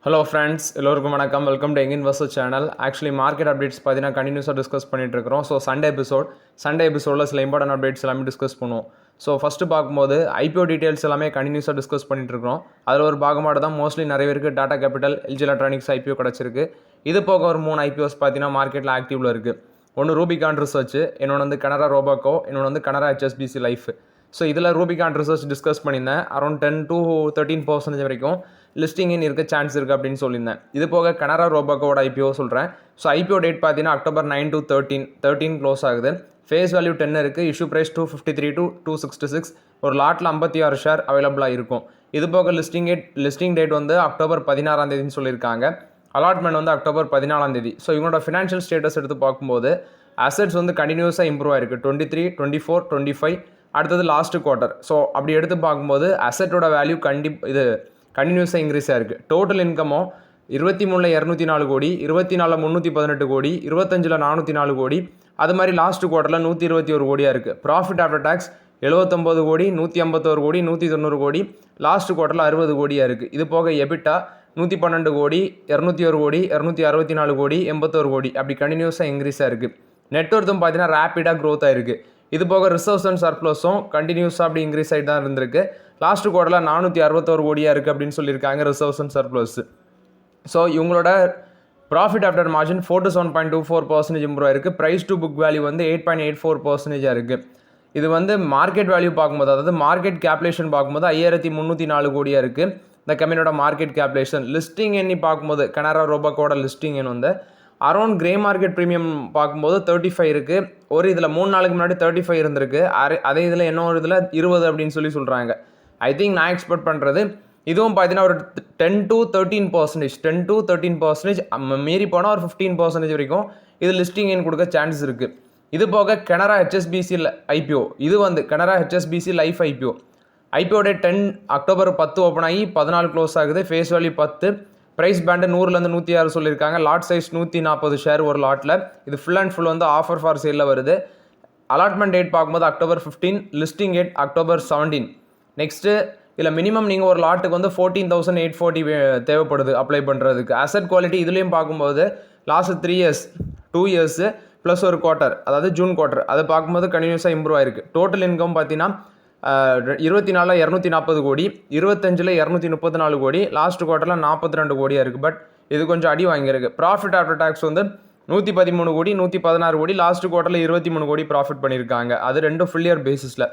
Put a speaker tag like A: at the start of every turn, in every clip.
A: Hello friends, எல்லோருக்கும் வணக்கம். Welcome to young investor channel. Actually market updates பார்த்தீங்கன்னா கண்டினியூஸாக டிஸ்கஸ் பண்ணிட்டு இருக்கிறோம். ஸோ சண்டே எபிசோடில் சில இம்பார்ட்டன்ட் அப்டேட்ஸ் எல்லாமே டிஸ்கஸ் பண்ணுவோம். ஸோ ஃபஸ்ட்டு பார்க்கும்போது ஐபிஓ டீட்டெயில்ஸ் எல்லாமே கண்டினியூஸாக டிஸ்கஸ் பண்ணிட்டு இருக்கிறோம். அதில் ஒரு பாகமாக தான் மோஸ்ட்லி நிறைய பேருக்கு Tata capital, LG electronics IPO கிடச்சிருக்கு. இது போக ஒரு 3 ஐபிஓஸ் பார்த்தீங்கன்னா மார்க்கெட்டில் ஆக்டிவில் இருக்குது. ஒன்று ரூபிகான் ரிசர்ச், இன்னொன்று வந்து கனரா ரோபாக்கோ, இன்னொன்று வந்து கனரா ஹெச்எஸ்பிசி லைஃப். ஸோ இதில் ரூபிகான் ரிசர்ச் டிஸ்கஸ் பண்ணியிருந்தேன். அரௌண்ட் 10 to 13% வரைக்கும் லிஸ்டிங் இன் இருக்க சான்ஸ் இருக்குது அப்படின்னு சொல்லியிருந்தேன். இது போக கனரா ரோபாக்கோட ஐபிஓ சொல்கிறேன். ஸோ ஐபிஓ டேட் பார்த்தீங்கன்னா October 9 to 13 க்ளோஸ் ஆகுது. ஃபேஸ் வேல்யூ 10 இருக்குது. Issue price 253 to 266. ஒரு லாட்டில் 56 ஷேர் அவைலபிளாக இருக்கும். இது போக லிஸ்டிங் டேட் வந்து October 16 சொல்லியிருக்காங்க. அலாட்மெண்ட் வந்து October 14. ஸோ இவங்களோட ஃபினான்ஷியல் ஸ்டேட்டஸ் எடுத்து பார்க்கும்போது அசெட்ஸ் வந்து கண்டினியூஸாக இம்ப்ரூவ் ஆயிருக்கு. 23, 24, 25 அடுத்தது லாஸ்ட் குவார்ட்டர். ஸோ அப்படி எடுத்து பார்க்கும்போது அசெட்டோட வேல்யூ கண்டினியூஸாக இன்க்ரீஸ் ஆயிருக்கு. டோட்டல் இன்கமும் 23ல் 204 கோடி, 24ல் 318 கோடி, 25ல் 404 கோடி, அது மாதிரி லாஸ்ட் குவார்ட்டரில் 121 கோடியாக இருக்குது. ப்ராஃபிட் ஆஃப்டர் டேக்ஸ் 79 கோடி, 151 கோடி, 190 கோடி, லாஸ்ட் குவார்ட்டரில் 60 கோடியாக இருக்குது. இது போக எபிட்டா 112 கோடி, 201 கோடி, 264 கோடி, 81 கோடி அப்படி கண்டினியூஸாக இன்க்ரீஸாக இருக்குது. நெட்வொர்த்தும் பார்த்தீங்கன்னா ரேப்பிடாக க்ரோத் ஆயிருக்கு. இது போக ரிசர்வ்ஸ் அண்ட் சர்ப்ளஸும் கண்டினியூஸாக அப்படி இன்க்ரீஸ் ஆகிட்டு தான் இருந்திருக்கு. லாஸ்ட் குவார்ட்டரில் 461 கோடியாக இருக்குது அப்படின்னு சொல்லியிருக்காங்க ரிசர்வ்ஸ் அண்ட் சர்ப்ளஸ். ஸோ இவங்களோட profit after margin 4 to 7.24% improve ஆயிருக்கு. ப்ரைஸ் டு புக் வேல்யூ வந்து 8.84% இருக்குது. இது வந்து மார்க்கெட் வேல்யூ பார்க்கும்போது, அதாவது மார்க்கெட் கேப்லேஷன் பார்க்கும்போது 5304 கோடியாக இருக்குது இந்த கம்பெனியோட மார்க்கெட் கேப்லேஷன். லிஸ்டிங் எண்ணி பார்க்கும்போது கனரா ரோபாக்கோட லிஸ்டிங் எண் வந்து அரௌண்ட் கிரே மார்க்கெட் ப்ரீமியம் பார்க்கும்போது 35 இருக்குது. ஒரு இதில் 3 நாளுக்கு முன்னாடி 35 இருந்திருக்கு. அதே இதில் என்ன ஒரு இதில் 20 அப்படின்னு சொல்கிறாங்க. ஐ திங்க் நான் எக்ஸ்பெக்ட் பண்ணுறது இதுவும் பார்த்தீங்கன்னா ஒரு 10 to 13% மீறி போனால் ஒரு 15% வரைக்கும் இது லிஸ்டிங் எண் கொடுக்க சான்சஸ் இருக்குது. இது போக கனரா ஹெச்எஸ்பிசி ஐபிஓ, இது வந்து Canara HSBC life IPO date 10 October 10 open ஆகி 14 க்ளோஸ் ஆகுது. ஃபேஸ் வேல்யூ 10, ப்ரைஸ் பேண்டு 100லேருந்து 106 சொல்லியிருக்காங்க. லாட் சைஸ் 140 ஷேர் ஒரு லாட்டில். இது ஃபுல் அண்ட் ஃபுல் வந்து ஆஃபர் ஃபார் சேலில் வருது. அலாட்மெண்ட் டேட் பார்க்கும்போது October 15, listing date October 17. Next இதில் மினிமம் நீங்கள் ஒரு லாட்டுக்கு வந்து 14,840 தேவைப்படுது அப்ளை பண்ணுறதுக்கு. அசட் குவாலிட்டி இதுலேயும் பார்க்கும்போது லாஸ்ட் 3 years, 2 years ப்ளஸ் ஒரு குவார்ட்டர், அதாவது ஜூன் குவார்ட்டர், அதை பார்க்கும்போது கண்டினியூஸாக இம்ப்ரூவ் ஆயிருக்கு. டோட்டல் இன்கம் பார்த்தீங்கன்னா 24ல் 240 கோடி, 25ல் 234 கோடி, லாஸ்ட் குவார்ட்டரில் 42 கோடியாக இருக்குது. பட் இது கொஞ்சம் அடி வாங்கியிருக்கு. ப்ராஃபிட் ஆஃப்டர் டேக்ஸ் வந்து 113 கோடி, 116 கோடி, லாஸ்ட் குவார்ட்டரில் 23 கோடி ப்ராஃபிட் பண்ணியிருக்காங்க. அது ரெண்டும் ஃபுல் இயர் பேசிஸில்.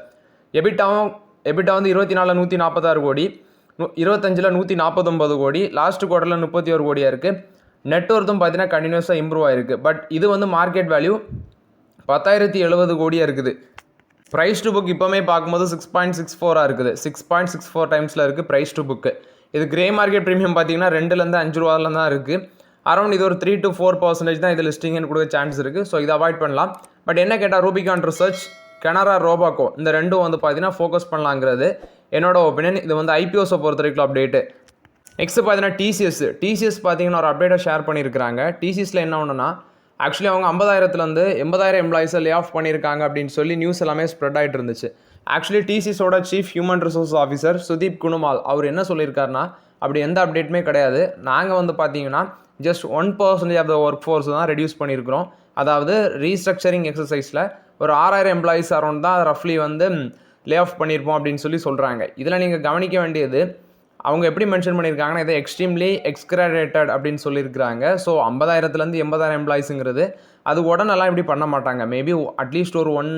A: எபிட்டா வந்து 24ல் 146 கோடி, 25ல் 149 கோடி, லாஸ்ட் குவார்ட்டரில் 31 கோடியாக இருக்குது. நெட்வொர்த்தும் பார்த்தீங்கன்னா கண்டினியூஸாக இம்ப்ரூவ் ஆயிருக்கு. பட் இது வந்து மார்க்கெட் வேல்யூ 10,070 கோடியாக இருக்குது. ப்ரைஸ் டு புக் இப்போமே பார்க்கும்போது 6.64 இருக்குது. 6.64 டைம்ஸில் இருக்குது ப்ரைஸ் டு புக்கு. இது கிரே மார்க்கெட் ப்ரீமியம் பார்த்தீங்கன்னா 2லேருந்து 5 ரூபாயில் தான் இருக்குது. அரௌண்ட் இது ஒரு 3 to 4% தான் இது லிஸ்டிங்னு கொடுக்க சான்ஸ் இருக்குது. ஸோ இதை அவாய்ட் பண்ணலாம். பட் என்ன கேட்டால் ரூபிகான் ரிசர்ச், கனரா ரோபாக்கோ இந்த ரெண்டும் வந்து பார்த்தீங்கன்னா ஃபோக்கஸ் பண்ணலாங்கிறது என்னோட ஒப்பீனியன். இது வந்து ஐபிஓஸை பொறுத்த வரைக்கும் அப்டேட்டு. நெக்ஸ்ட் பார்த்தீங்கன்னா டிசிஎஸ் பார்த்தீங்கன்னா ஒரு அப்டேட்டை ஷேர் பண்ணியிருக்கிறாங்க. டிசிஎஸில் என்ன ஒன்றுனா ஆக்சுவலி அவங்க 50,000லேருந்து 80,000 எம்ப்ளாயிஸை லே ஆஃப் பண்ணியிருக்காங்க அப்படின்னு சொல்லி நியூஸ் எல்லாமே ஸ்ப்ரெட் ஆகிட்டு இருந்துச்சு. ஆக்சுவலி டிசிஎஸோட chief human resource officer Sudeep Kunumal அவர் என்ன சொல்லியிருக்காருன்னா, அப்படி எந்த அப்டேட்டுமே கிடையாது. நாங்கள் வந்து பார்த்தீங்கன்னா just 1% of the work force தான் ரெடியூஸ் பண்ணியிருக்கிறோம். அதாவது ரீஸ்ட்ரக்சரிங் எக்ஸசைஸில் ஒரு 6,000 எம்ப்ளாயிஸ் அரௌண்ட் தான் ரஃப்லி வந்து லே ஆஃப் பண்ணியிருப்போம் அப்படின்னு சொல்கிறாங்க. இதில் நீங்கள் கவனிக்க வேண்டியது அவங்க எப்படி மென்ஷன் பண்ணியிருக்காங்கன்னா, இதை எக்ஸ்ட்ரீம்லி எக்ஸ்கிராடேட்டட் அப்படின்னு சொல்லியிருக்கிறாங்க. ஸோ 50,000லேருந்து 80,000 எம்ப்ளாயிஸுங்கிறது அது உடனெல்லாம் இப்படி பண்ண மாட்டாங்க. மேபி அட்லீஸ்ட் ஒரு 1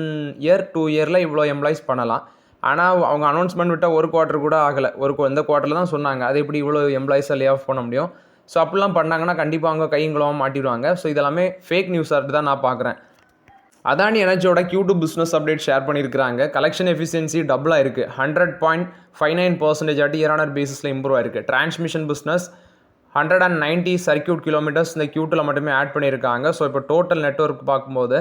A: year 2 yearல இவ்வளோ எம்ப்ளாயிஸ் பண்ணலாம். ஆனால் அவங்க அனௌன்ஸ்மெண்ட் விட்டால் ஒரு குவார்ட்டர் கூட ஆகலை. இந்த குவார்ட்டரில் தான் சொன்னாங்க. அது எப்படி இவ்வளோ எம்ப்ளாயிஸை லே ஆஃப் பண்ண முடியும்? ஸோ அப்படிலாம் பண்ணாங்கன்னா கண்டிப்பாக அவங்க கைங்களும் மாட்டிடுவாங்க. ஸோ இதெல்லாமே ஃபேக் நியூஸாக தான் நான் பார்க்குறேன். அதானி எனர்ஜியோட Q2 பிஸ்னஸ் அப்டேட் ஷேர் பண்ணியிருக்கிறாங்க. கலெக்ஷன் எஃபிஷியன்சி டபுளாக இருக்குது. 100.59% இயர் ஆனர் பேசிஸில் இம்ப்ரூவ் ஆயிருக்கு. டிரான்ஸ்மிஷன் பிஸ்னஸ் 190 சர்க்கியூட் கிலோமீட்டர்ஸ் இந்த Q2ல் மட்டுமே ஆட் பண்ணியிருக்காங்க. ஸோ இப்போ டோட்டல் நெட்வொர்க் பார்க்கும்போது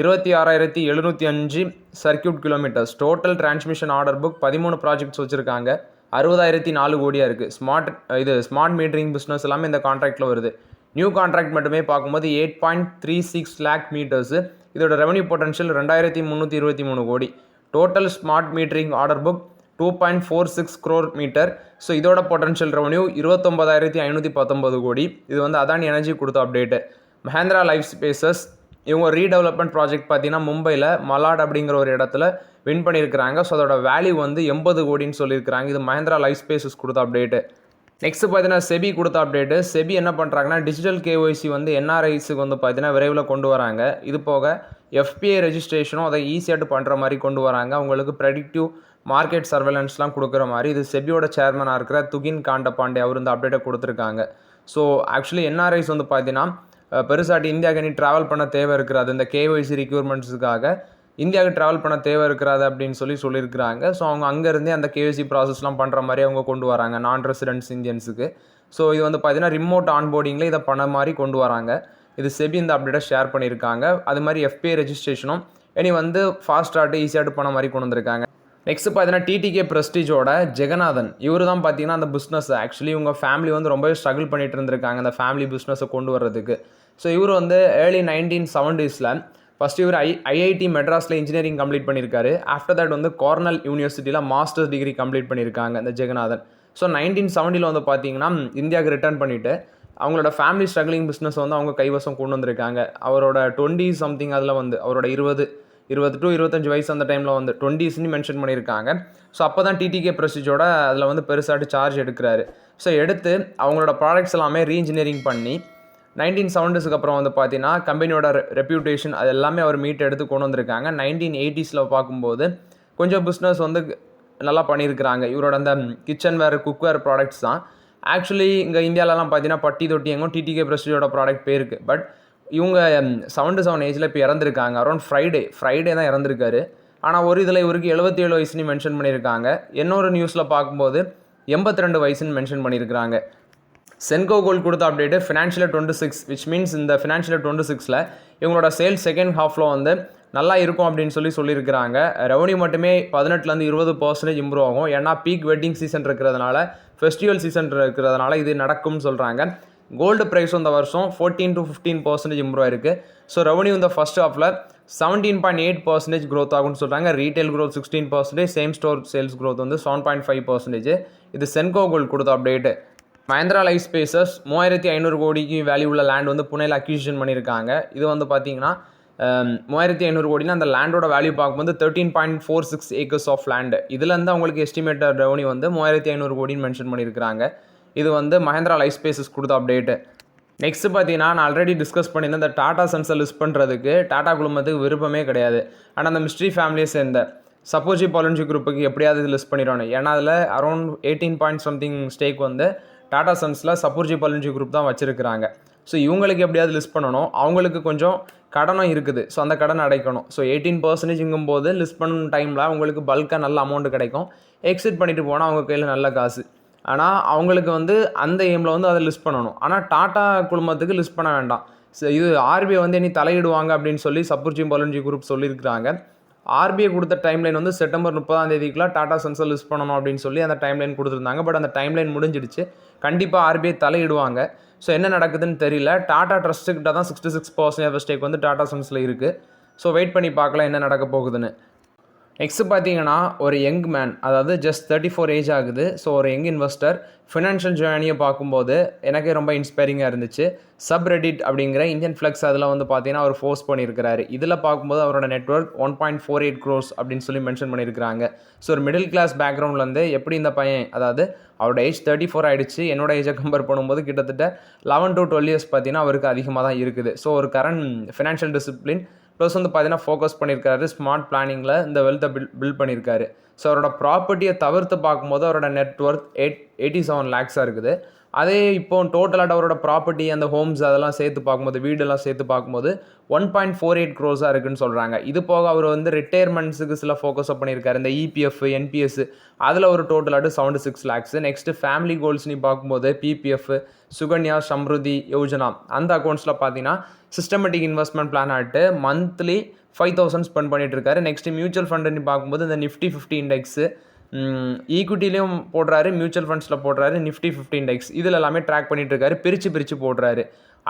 A: 26,705 circuit kilometres. Total transmission order book 13 projects வச்சுருக்காங்க. 60,004 கோடியாக இருக்குது. ஸ்மார்ட் மீட்டரிங் பிஸ்னஸ் எல்லாமே இந்த கான்ட்ராக்டில் வருது. நியூ கான்ட்ராக்ட் மட்டுமே பார்க்கும்போது 8.36 lakh மீட்டர்ஸு. இதோட ரெவன்யூ பொட்டன்ஷியல் 2,323 கோடி. Total smart metering order book 2.46 crore metre. So இதோட பொட்டன்ஷியல் ரெவன்யூ 29,519 கோடி. இது வந்து அதானி எனர்ஜி கொடுத்த அப்டேட்டு. மஹேந்திரா லைஃப் ஸ்பேசஸ் இவங்க ரீடெவலப்மெண்ட் ப்ராஜெக்ட் பார்த்தீங்கன்னா மும்பையில் மலாட் அப்படிங்கிற ஒரு இடத்துல வின் பண்ணியிருக்கிறாங்க. ஸோ அதோட வேல்யூ வந்து 80 கோடின்னு சொல்லியிருக்கிறாங்க. இது மஹேந்திரா லைஃப் ஸ்பேசஸ் கொடுத்த அப்டேட்டு. நெக்ஸ்ட் பார்த்தீங்கன்னா செபி கொடுத்த அப்டேட்டு. செபி என்ன பண்ணுறாங்கன்னா டிஜிட்டல் கேஒய்சி வந்து என்ஆர்ஐஸுக்கு வந்து பார்த்தீங்கன்னா விரைவில் கொண்டு வராங்க. இது போக எஃபிஐ ரெஜிஸ்ட்ரேஷனும் அதை ஈஸியாட்டு பண்ணுற மாதிரி கொண்டு வராங்க. அவங்களுக்கு ப்ரெடிக்டிவ் மார்க்கெட் சர்வேலன்ஸ்லாம் கொடுக்குற மாதிரி. இது செபியோட சேர்மனாக இருக்கிற துகின் காண்டபாண்டே அவர் இந்த அப்டேட்டை கொடுத்துருக்காங்க. ஸோ ஆக்சுவலி என்ஆர்ஐஸ் வந்து பார்த்தீங்கன்னா பெருசாட்டி இந்தியாவுக்கு நீ ட்ராவல் பண்ண தேவை இருக்கிறது, இந்த கேஒய்சி ரிக்யூர்மெண்ட்ஸுக்காக இந்தியாவுக்கு ட்ராவல் பண்ண தேவை இருக்கிறது அப்படின்னு சொல்லியிருக்கிறாங்க. ஸோ அவங்க அங்கேருந்தே அந்த கேஒய்சி ப்ராசஸ்லாம் பண்ணுற மாதிரி அவங்க கொண்டு வராங்க நான் ரெசிடென்ட்ஸ் இந்தியன்ஸுக்கு. ஸோ இது வந்து பார்த்தீங்கன்னா ரிமோட் ஆன்போர்டிங்கில் இதை பண்ண மாதிரி கொண்டு வராங்க. இது செபி இந்த அப்டேட்டை ஷேர் பண்ணியிருக்காங்க. அது மாதிரி எஃபிஐ ரெஜிஸ்ட்ரேஷனும் இனி வந்து ஃபாஸ்ட்டாட்டு ஈஸியாட்டு பண்ண மாதிரி கொண்டு வந்திருக்காங்க. நெக்ஸ்ட் பார்த்தீங்கன்னா டிடிகே ப்ரெஸ்டீஜோட ஜெகநாதன் இவர் தான் பார்த்தீங்கன்னா அந்த பிஸ்னஸ் ஆக்சுவலி உங்கள் ஃபேமிலி வந்து ரொம்பவே ஸ்ட்ரகிள் பண்ணிட்டு இருந்திருக்காங்க அந்த ஃபேமிலி பிஸ்னஸை கொண்டு வர்றதுக்கு. ஸோ இவர் வந்து ஏர்லி 1970s ஃபஸ்ட்டு இவர் ஐஐடி மெட்ராஸில் இன்ஜினியரிங் கம்ப்ளீட் பண்ணியிருக்காரு. ஆஃப்டர் தட் வந்து கார்னல் யூனிவர்சிட்டியில் மாஸ்டர்ஸ் டிகிரி கம்ப்ளீட் பண்ணியிருக்காங்க இந்த ஜெகநாதன். ஸோ 1970 வந்து பார்த்தீங்கன்னா இந்தியாவுக்கு ரிட்டர்ன் பண்ணிவிட்டு அவங்களோட ஃபேமிலி ஸ்ட்ரகிளிங் பிஸ்னஸ் வந்து அவங்க கைவசம் கொண்டு வந்திருக்காங்க. அவரோட 20 சம்திங் அதில் வந்து அவரோட 20 to 25 வயசு அந்த டைமில் வந்து 20ஸ்ன்னு மென்ஷன் பண்ணியிருக்காங்க. ஸோ அப்போ தான் டிடிகே ப்ரெஸ்டீஜோட அதில் வந்து பெருசாட்டு சார்ஜ் எடுக்கிறாரு. ஸோ எடுத்து அவங்களோட ப்ராடக்ட்ஸ் எல்லாமே ரீஇன்ஜினியரிங் பண்ணி 1970ஸ்க்கு அப்புறம் வந்து பார்த்தீங்கன்னா கம்பெனியோட ரெப்யூட்டேஷன் அது எல்லாமே அவர் மீட் எடுத்து கொண்டு வந்திருக்காங்க. 1980s பார்க்கும்போது கொஞ்சம் பிஸ்னஸ் வந்து நல்லா பண்ணியிருக்கிறாங்க. இவரோட அந்த கிச்சன்வேர் குக்வேர் ப்ராடக்ட்ஸ் தான் ஆக்சுவலி இங்கே இந்தியாவிலலாம் பார்த்தீங்கன்னா பட்டி தொட்டி எங்கும் டிடிகே ப்ரெஸ்டீஜோட ப்ராடக்ட் பேருக்கு. பட் இவங்க 77 ஏஜில் இப்போ இறந்துருக்காங்க. அரௌண்ட் ஃப்ரைடே தான் இறந்துருக்காரு. ஆனால் ஒரு இதில் இவருக்கு 77 வயசுன்னு மென்ஷன் பண்ணியிருக்காங்க. இன்னொரு நியூஸில் பார்க்கும்போது 82 வயசுன்னு மென்ஷன் பண்ணியிருக்கிறாங்க. சென்கோ கோல்ட் கொடுத்த அப்டேட்டு ஃபினான்ஷியல் 26 விச் மீன்ஸ் இந்த ஃபினான்ஷியல் 26ல் இவங்களோட சேல்ஸ் செகண்ட் ஹாஃபில் வந்து நல்லா இருக்கும் அப்படின்னு சொல்லியிருக்கிறாங்க. ரெவன்யூ மட்டுமே 18% 20% இம்ப்ரூவ் ஆகும். ஏன்னா பீக் வெட்டிங் சீசன் இருக்கிறதுனால ஃபெஸ்டிவல் சீசன் இருக்கிறதுனால இது நடக்கும்னு சொல்கிறாங்க. கோல்டு ப்ரைஸும் இந்த வருஷம் 14 to 15% இம்ப்ரூவ் ஆயிருக்கு. ஸோ ரெவன்யூ இந்த ஃபர்ஸ்ட் ஹாஃபில் 17.8% க்ரோத் ஆகும்னு சொல்கிறாங்க. Retail growth 16%, same store sales growth வந்து 7.5%. இது சென்கோ கோல்ட் கொடுத்த அப்டேட்டு. மஹேந்திரா லைஃப் ஸ்பேசஸ் 3500 கோடிக்கு வேல்யூ உள்ள லேண்ட் வந்து புனேல அக்யூசிஷன் பண்ணியிருக்காங்க. இது வந்து பார்த்தீங்கன்னா 3500 கோடினா அந்த லேண்டோட வேல்யூ பார்க்கும்போது 13.46 acres ஆஃப் லேண்டு. இதுலேருந்து அவங்களுக்கு எஸ்டிமேட்டட் ரெவன்யூ வந்து 3500 கோடின்னு மென்ஷன் பண்ணியிருக்கிறாங்க. இது வந்து மஹேந்திரா லைஃப் ஸ்பேசஸ் கொடுத்த அப்டேட்டு. நெக்ஸ்ட் பார்த்தீங்கன்னா நான் ஆல்ரெடி டிஸ்கஸ் பண்ணியிருந்தேன், இந்த டாடா சன்ஸை லிஸ்ட் பண்ணுறதுக்கு டாடா குழுமத்துக்கு விருப்பமே கிடையாது. ஆனால் அந்த மிஸ்ட்ரி ஃபேமிலியை சேர்ந்த சப்போஜி பாலன்ஜி குரூப்புக்கு எப்படியாவது இது லிஸ்ட் பண்ணிடணும். ஏன்னா அதில் அரௌண்ட் 18 பாயிண்ட் சம்திங் ஸ்டேக் வந்து டாடா சன்ஸில் சப்போஜி பாலன்ஜி குரூப் தான் வச்சுருக்கிறாங்க. ஸோ இவங்களுக்கு எப்படியாவது லிஸ்ட் பண்ணணும். அவங்களுக்கு கொஞ்சம் கடனும் இருக்குது. ஸோ அந்த கடன் அடைக்கணும். ஸோ 18% போது லிஸ்ட் பண்ண டைமில் அவங்களுக்கு பல்காக நல்ல அமௌண்ட்டு கிடைக்கும். எக்ஸிட் பண்ணிவிட்டு போனால் அவங்க கையில் நல்ல காசு. ஆனால் அவங்களுக்கு வந்து அந்த எய்மில் வந்து அதை லிஸ்ட் பண்ணணும். ஆனால் டாட்டா குழுமத்துக்கு லிஸ்ட் பண்ண வேண்டாம். ஸோ இது ஆர்பிஐ வந்து இனி தலையிடுவாங்க அப்படின்னு சொல்லி சப்போஜி பாலன்ஜி குரூப் சொல்லியிருக்கிறாங்க. ஆர்பிஐ கொடுத்த டைம்லைன் வந்து செப்டம்பர் 30 டாடா சன்ஸை லிஸ்ட் பண்ணணும் அப்படின்னு சொல்லி அந்த டைம்லைன் கொடுத்துருந்தாங்க. பட் அந்த டைம்லைன் முடிஞ்சிடுச்சு. கண்டிப்பாக ஆர்பிஐ தலையிடுவாங்க. ஸோ என்ன நடக்குதுன்னு தெரியல. டாடா ட்ரஸ்ட்டுக்கிட்ட தான் 66% ஸ்டேக் வந்து டாடா சன்ஸில் இருக்குது. ஸோ வெயிட் பண்ணி பார்க்கலாம் என்ன நடக்க போகுதுன்னு. நெக்ஸ்ட் பார்த்தீங்கன்னா ஒரு யங் மேன், அதாவது ஜஸ்ட் 34 ஏஜ் ஆகுது. ஸோ ஒரு யங் இன்வெஸ்டர் ஃபினான்ஷியல் ஜேர்னியை பார்க்கும்போது எனக்கே ரொம்ப இன்ஸ்பைரிங்காக இருந்துச்சு. சப்ரெடிட் அப்படிங்கிற இந்தியன் ஃப்ளெக்ஸ் அதில் வந்து பார்த்தீங்கன்னா அவர் போஸ்ட் பண்ணியிருக்கிறாரு. இதில் பார்க்கும்போது அவரோட நெட்வொர்க் 1.48 crores அப்படின்னு சொல்லி மென்ஷன் பண்ணியிருக்கிறாங்க. ஸோ ஒரு மிடில் கிளாஸ் பேக்ரவுண்ட்லேருந்து எப்படி இந்த பையன், அதாவது அவரோட ஏஜ் 34 ஆகிடுச்சு. என்னோட ஏஜை கம்பேர் பண்ணும்போது கிட்டத்தட்ட 11 to 12 years பார்த்தீங்கன்னா அவருக்கு அதிகமாக தான் இருக்குது. ஸோ ஒரு கரண்ட் ஃபினான்ஷியல் டிசிப்ளின் ப்ளஸ் வந்து பார்த்தீங்கன்னா ஃபோக்கஸ் பண்ணியிருக்காரு. ஸ்மார்ட் பிளானிங்கில் இந்த வெல்த்தை பில்ட் பண்ணியிருக்காரு. ஸோ அவரோட ப்ராப்பர்ட்டியை தவிர்த்து பார்க்கும்போது அவரோட நெட்வொர்க் 87 lakhs இருக்குது. அதே இப்போ டோட்டலாக அவரோட ப்ராப்பர்ட்டி அந்த ஹோம்ஸ் அதெல்லாம் சேர்த்து பார்க்கும்போது, வீடெல்லாம் சேர்த்து பார்க்கும்போது 1.48 crores இருக்குன்னு சொல்கிறாங்க. இது போக அவர் வந்து ரிட்டையர்மெண்ட்ஸுக்கு சில ஃபோக்கஸை பண்ணியிருக்காரு. இந்த இபிஎஃப் என்பிஎஸ் அதில் ஒரு டோட்டலாட்டு 76 lakhs. நெக்ஸ்ட்டு ஃபேமிலி கோல்ஸ் நீ பார்க்கும்போது பிபிஎஃப், சுகன்யா சம்ருதி யோஜனா அந்த அக்கௌண்ட்ஸில் பார்த்தீங்கன்னா சிஸ்டமேட்டிக் இன்வெஸ்ட்மெண்ட் பிளான் ஆகிட்டு மந்த்லி 5,000 ஸ்பெண்ட் பண்ணிட்டு இருக்காரு. நெக்ஸ்ட் மியூச்சுவல் ஃபண்டுன்னு பார்க்கும்போது இந்த நிஃப்டி 50 இண்டெக்ஸு ஈக்விட்டிலையும் போடுறாரு, மியூச்சுவல் ஃபண்ட்ஸில் போடுறாரு, நிஃப்டி 50 இண்டெக்ஸ் இதில் எல்லாமே ட்ராக் பண்ணிட்டு இருக்காரு. பிரித்து போடுறாரு.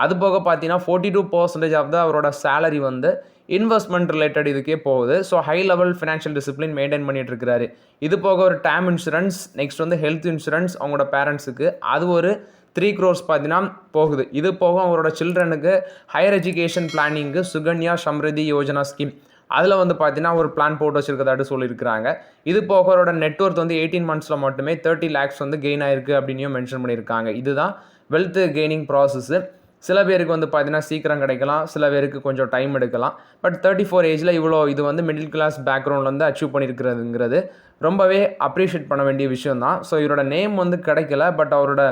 A: அது போக பார்த்தீங்கன்னா 42% ஆஃப் த அவரோட சேலரி வந்து இன்வெஸ்ட்மெண்ட் ரிலேட்டட் இதுக்கே போகுது. So high level financial discipline maintain பண்ணிட்டு இருக்காரு. இது போக ஒரு டேர்ம் இன்சூரன்ஸ், நெக்ஸ்ட் வந்து ஹெல்த் இன்சூரன்ஸ் அவங்களோட பேரண்ட்ஸுக்கு, அது ஒரு 3 crores பார்த்தீங்கன்னா போகுது. இது போக அவங்களோட சில்ட்ரனுக்கு ஹையர் எஜுகேஷன் பிளானிங்கு சுகன்யா சம்ரிதி யோஜனா ஸ்கீம், அதில் வந்து பார்த்தீங்கன்னா ஒரு பிளான் போட்டு வச்சிருக்கதாட்டு சொல்லியிருக்கிறாங்க. இது போக அவரோட நெட்ஒர்த் வந்து 18 monthsல மட்டுமே 30 lakhs வந்து கெயின் ஆயிருக்கு அப்படின்னும் மென்ஷன் பண்ணியிருக்காங்க. இதுதான் வெல்த் கெய்னிங் ப்ராசஸ்ஸு. சில பேருக்கு வந்து பார்த்தீங்கன்னா சீக்கிரம் கிடைக்கலாம், சில பேருக்கு கொஞ்சம் டைம் எடுக்கலாம். பட் 34 ஏஜில் இவ்வளோ இது வந்து மிடில் கிளாஸ் பேக்ரவுண்டில் வந்து அச்சீவ் பண்ணியிருக்கிறதுங்கிறது ரொம்பவே அப்ரிஷியேட் பண்ண வேண்டிய விஷயம் தான். ஸோ இவரோட நேம் வந்து கிடைக்கல, பட் அவரோட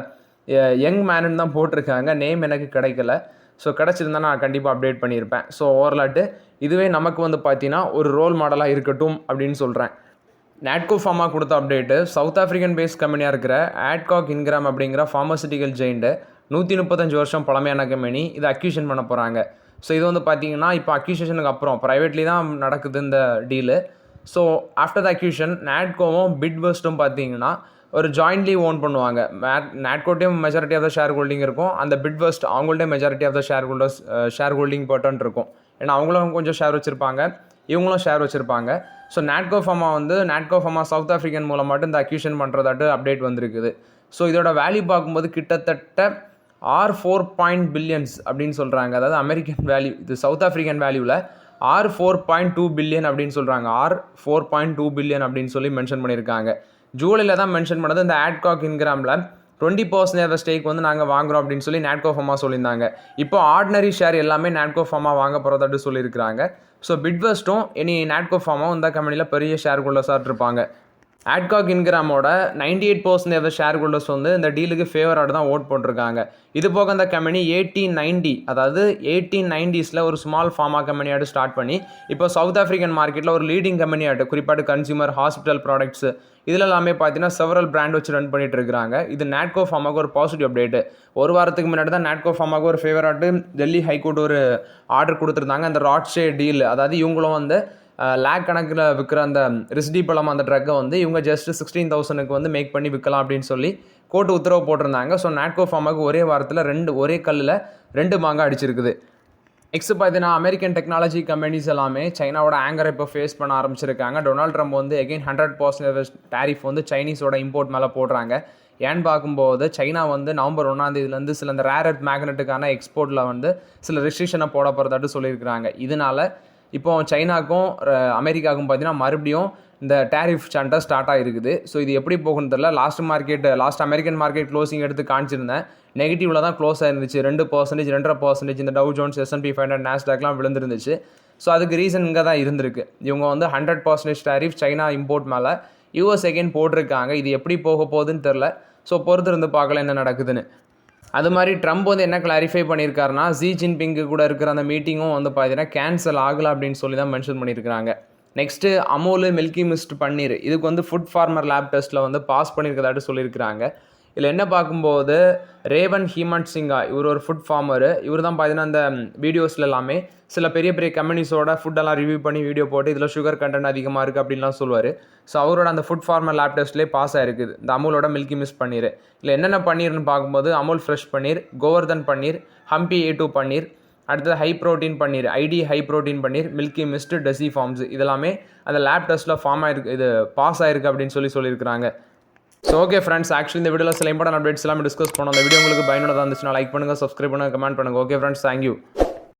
A: யங் மேனுன்னு தான் போட்டிருக்காங்க. நேம் எனக்கு கிடைக்கல. ஸோ கிடச்சிருந்தா நான் கண்டிப்பாக அப்டேட் பண்ணியிருப்பேன். ஸோ ஓவராலாட்டு இதுவே நமக்கு வந்து பார்த்தீங்கன்னா ஒரு ரோல் மாடலாக இருக்கட்டும் அப்படின்னு சொல்கிறேன். நாட்கோ ஃபார்மா கொடுத்த அப்டேட்டு, சவுத் ஆஃப்ரிக்கன் பேஸ்ட் கம்பெனியாக இருக்கிற ஆட்காக் இன்கிராம் அப்படிங்கிற ஃபார்மசிட்டிக்கல் ஜெயிண்ட்டு 135 வருஷம் பழமையான கம்பெனி, இதை அக்யூஷன் பண்ண போகிறாங்க. ஸோ இது வந்து பார்த்தீங்கன்னா இப்போ அக்யூஷனுக்கு அப்புறம் ப்ரைவேட்லி தான் நடக்குது இந்த deal. So after the acquisition நாட்கோவும் பிட்வெஸ்ட்டும் பார்த்தீங்கன்னா ஒரு ஜாயின்ட்லி ஓன் பண்ணுவாங்க. நாட்கோட்டையும் majority of the share holding இருக்கும், அந்த பிட்வெஸ்ட் அவங்கள்ட்டே majority of the share holding burden இருக்கும். ஏன்னா அவங்களும் கொஞ்சம் ஷேர் வச்சுருப்பாங்க, இவங்களும் ஷேர் வச்சுருப்பாங்க. So Natco pharma south African மூலமாட்டு இந்த அக்யூஷன் பண்ணுறதாட்டு அப்டேட் வந்திருக்குது. ஸோ இதோட வேல்யூ பார்க்கும்போது கிட்டத்தட்ட $4 பில்லியன்ஸ் அப்படின்னு சொல்கிறாங்க. அதாவது அமெரிக்கன் வேல்யூ, இது சவுத் ஆஃப்ரிக்கன் வேல்யூவில் $4.2 பில்லியன் அப்படின்னு சொல்கிறாங்க. $4.2 பில்லியன் அப்படின்னு சொல்லி மென்ஷன் பண்ணியிருக்காங்க. ஜூலையில் தான் மென்ஷன் பண்ணது. இந்த ஆட்காக் இன்கிராமில் 20% ஸ்டேக் வந்து நாங்கள் வாங்குகிறோம் அப்படின்னு சொல்லி நாட்கோ ஃபார்மா சொல்லியிருந்தாங்க. இப்போ ஆர்டினரி ஷேர் எல்லாமே நாட்கோ ஃபார்மா வாங்க போகிறதாட்டு சொல்லியிருக்கிறாங்க. ஸோ பிட்வெஸ்ட்டும் இனி நாட்கோ ஃபார்மாவும் இந்த கம்பெனியில் பெரிய ஷேர் ஹோல்டர்ஸாக இருப்பாங்க. ஆட்காக் இன்கிராமோட 98% ஷேர் ஹோல்டர்ஸ் வந்து இந்த டீலுக்கு ஃபேவராக தான் ஓட் போட்டிருக்காங்க. இது போக இந்த கம்பெனி 1890, அதாவது 1890s ஒரு ஸ்மால் ஃபார்மா கம்பெனியாட்டு ஸ்டார்ட் பண்ணி இப்போ சவுத் ஆஃப்ரிக்கன் மார்க்கெட்டில் ஒரு லீடிங் கம்பெனியாட்டு, குறிப்பாட்டு கன்சியூமர் ஹாஸ்பிட்டல் ப்ராடக்ட்ஸ் இதில் எல்லாமே பார்த்தீங்கன்னா செவரல் பிராண்ட் வச்சு ரன் பண்ணிட்டு இருக்கிறாங்க. இது நாட்கோ ஃபார்மாவுக்கு ஒரு பாசிட்டிவ் அப்டேட்டு. ஒரு வாரத்துக்கு முன்னாடி தான் நாட்கோ ஃபார்மாவுக்கு ஒரு ஃபேவராட்டு டெல்லி ஹைகோர்ட் ஒரு ஆர்டர் கொடுத்துருந்தாங்க. அந்த ராட்ஷே டீல், அதாவது இவங்களும் வந்து லேக் கணக்கில் விற்கிற அந்த ரிஸ்டி பழம் அந்த ட்ரக்கை வந்து இவங்க ஜஸ்ட் 16,000க்கு வந்து மேக் பண்ணி விற்கலாம் அப்படின்னு சொல்லி கோர்ட்டு உத்தரவு போட்டிருந்தாங்க. ஸோ நாட்கோ ஃபார்மாவுக்கு ஒரே வாரத்தில் ஒரே கல்லில் 2 மாங்காய் அடிச்சிருக்குது. நெக்ஸ்ட் பார்த்தீங்கன்னா அமெரிக்கன் டெக்னாலஜி கம்பெனிஸ் எல்லாமே சைனாவோட ஆங்கரை இப்போ ஃபேஸ் பண்ண ஆரம்பிச்சிருக்காங்க. டொனால்ட் ட்ரம்ப் வந்து எகைன் 100% டேரிஃப் வந்து சைனீஸோட இம்போர்ட் மேலே போடுறாங்க. ஏன்னு பார்க்கும்போது சைனா வந்து நவம்பர் 1 சில இந்த ரேர் எர்த் மேக்னெட்டுக்கான எக்ஸ்போர்ட்டில் வந்து சில ரெஸ்ட்ரிக்ஷனை போட போகிறதாட்டு சொல்லியிருக்கிறாங்க. இதனால் இப்போ சைனாக்கும் அமெரிக்காவுக்கும் பார்த்தீங்கன்னா மறுபடியும் இந்த டேரிஃப் சண்டை ஸ்டார்ட் ஆகிருக்குது. ஸோ இது எப்படி போகுன்னு தெரியல. லாஸ்ட் அமெரிக்கன் மார்க்கெட் க்ளோசிங் எடுத்து காமிச்சிருந்தேன், நெகட்டிவில் தான் க்ளோஸ் ஆயிருந்துச்சு. 2%, 2.5% இந்த டவ் ஜோன்ஸ், S&P 500, நாஸ்டாக்லாம் விழுந்துருந்துச்சு. ஸோ அதுக்கு ரீசன் இங்கே தான் இருந்திருக்கு. இவங்க வந்து 100% டேரிஃப் சைனா இம்போர்ட் மேலே US அகைன் போட்டிருக்காங்க. இது எப்படி போக போகுதுன்னு தெரில. ஸோ பொறுத்து இருந்து பார்க்கலாம் என்ன நடக்குதுன்னு. அது மாதிரி ட்ரம்ப் வந்து என்ன கிளாரிஃபை பண்ணியிருக்காருன்னா, ஜி ஜின்பிங்கு கூட இருக்கிற அந்த மீட்டிங்கும் வந்து பார்த்தீங்கன்னா கேன்சல் ஆகலை அப்படின்னு சொல்லி தான் மென்ஷன் பண்ணியிருக்கிறாங்க. நெக்ஸ்ட்டு அமூல் மில்கி மிஸ்ட் பன்னீர், இதுக்கு வந்து ஃபுட் ஃபார்மர் லேப் டெஸ்ட்டில் வந்து பாஸ் பண்ணியிருக்கதாட்டு சொல்லியிருக்கிறாங்க. இதில் என்ன பார்க்கும்போது ரேவன் ஹீமண்ட் சிங்கா, இவர் ஒரு ஃபுட் ஃபார்மரு. இவர் தான் பார்த்தீங்கன்னா அந்த வீடியோஸில் எல்லாமே சில பெரிய பெரிய கம்பெனிஸோட ஃபுட்டெல்லாம் ரிவ்யூ பண்ணி வீடியோ போட்டு இதில் சுகர் கண்டென்ட் அதிகமாக இருக்குது அப்படின்லாம் சொல்லுவார். ஸோ அவரோட அந்த ஃபுட் ஃபார்மர் லேப் டெஸ்ட்லேயே பாஸ் ஆகிருக்குது இந்த அமூலோட மில்கி மிஸ்ட் பன்னீர். இல்லை என்னென்ன பன்னீர்னு பார்க்கும்போது அமூல் ஃப்ரெஷ் பன்னீர், கோவர்தன் பன்னீர், ஹம்பி A2 பன்னீர், அடுத்தது ஹை ப்ரோட்டீன் பன்னீர், ID ஹை ப்ரோட்டீன் பன்னீர், மில்கி மிஸ்ட், டெசி ஃபார்ம்ஸ், இதெல்லாமே அந்த லேப் டெஸ்ட்டில் ஃபார்ம் ஆயிருக்கு, இது பாஸ் ஆயிருக்கு அப்படின்னு சொல்லியிருக்கிறாங்க. ஸோ ஓகே ஃப்ரெண்ட்ஸ், ஆக்சுவலி இந்த வீடியோவில் சில இம்பார்ட்டன்ட் அப்டேட்ஸ் எல்லாமே டிஸ்கஸ் பண்ணோம். அந்த வீடியோ உங்களுக்கு பயனுள்ளதாக இருந்துச்சுன்னா லைக் பண்ணுங்கள், சப்ஸ்கிரைப் பண்ணுங்கள், கமெண்ட் பண்ணுங்கள். Okay friends, thank you.